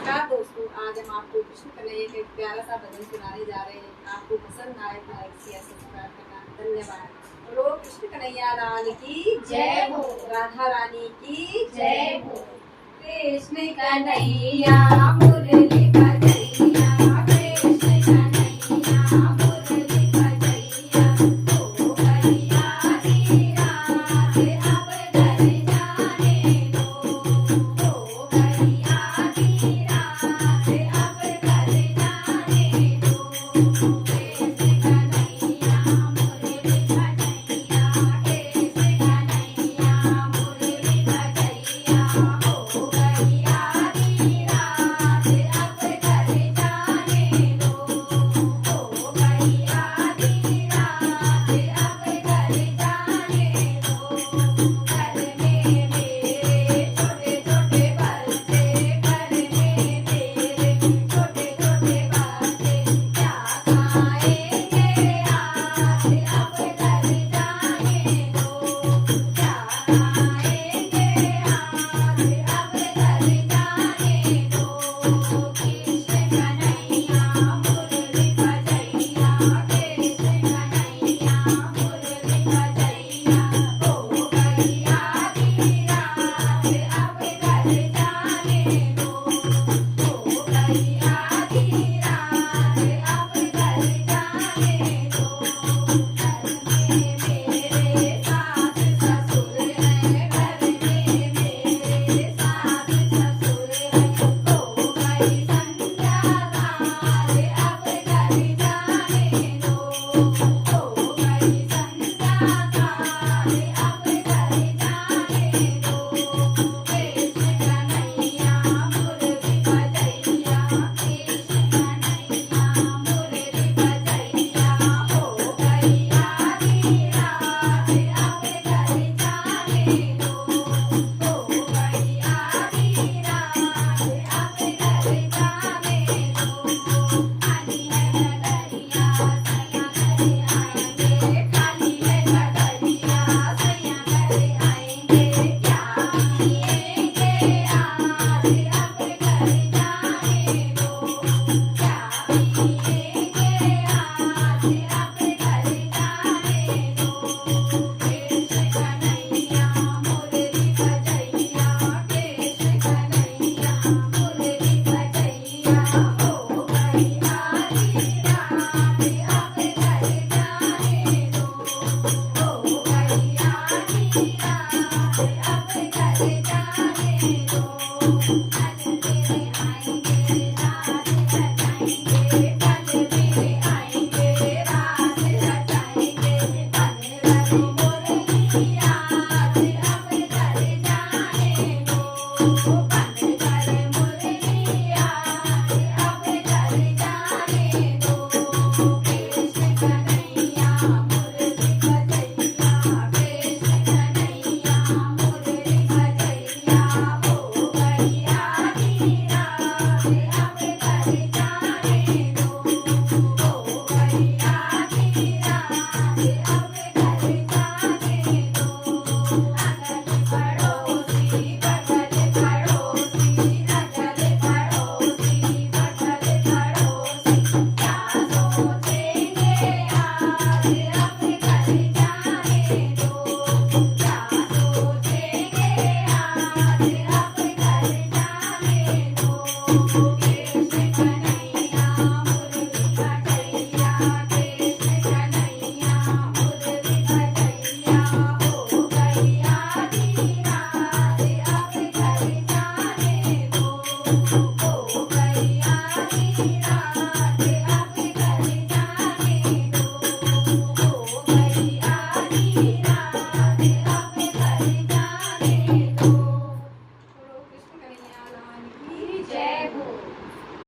नमस्कार दोस्तों, आज हम आपको कृष्ण कन्हैया का एक प्यारा सा भजन सुनाने जा रहे हैं। आपको पसंद आए तो लाइक शेयर सब्सक्राइब करना। धन्यवाद। बोलो कृष्ण कन्हैया लाल की जय हो। राधा रानी की जय हो। कृष्ण कन्हैया मुरली बजैया, कृष्ण कन्हैया मुरली बजैया, ओ भैया दी रात अब घर जाने दो, ओ भैया दी रात अब घर जाने दो। कृष्ण कन्हैया मुरली बजैया, कृष्ण कन्हैया मुरली बजैया, ओ भैया दी रात अब घर जाने दो, ओ भैया दी रात अब घर जाने दो। घर में मेरे छोटे छोटे बच्चे, घर में मेरे छोटे छोटे बच्चे, क्या खाएंगे आज अब घर जाने दो, क्या खाएंगे आज अब घर जाने दो। कृष्ण कन्हैया मुरली बजैया, कृष्ण कन्हैया मुरली बजैया, ओ भैया दी रात अब घर जाने दो, ओ भैया दी रात अब घर जाने दो। घर में मेरे सास ससुर हैं, घर में मेरे सास ससुर हैं, ओ भाई संध्या काल अब घर जाने दो, ओ भाई संध्या काल अब घर जाने दो। कृष्ण कन्हैया मुरली बजैया, कृष्ण कन्हैया मुरली बजैया, ओ भैया दी रात अब घर जाने दो, ओ भैया दी रात अब घर जाने दो। खाली है नगरिया सैया घरे आएंगे, खाली है नगरिया सैया घरे आएंगे, क्या पिएंगे आज अब घर जाने दो, क्या पिएंगे आज अब घर जाने दो। कृष्ण कन्हैया मुरली बजैया, कृष्ण कन्हैया मुरली बजैया, ओ भैया दी रात अब घर जाने दो, ओ भैया दी रात अब घर जाने दो। पल मेरे आएंगे रात रचाएंगे, पल मेरे आएंगे रात रचाएंगे, पल रच मुरली रात अब घर जाने दो, पल कर मुरली रात अब घर जाने दो। कृष्ण कन्हैया मुरली बजैया, कृष्ण कन्हैया मुरली बजैया, ओ भैया दी रात अब घर जाने दो, ओ भैया दी रात अब घर जाने दो। अगल पड़ोसी बगल पड़ोसी, अगल पड़ोसी बगल पड़ोसी, क्या सोचेंगे आज अब घर जाने दो, क्या सोचेंगे आज अब घर जाने दो।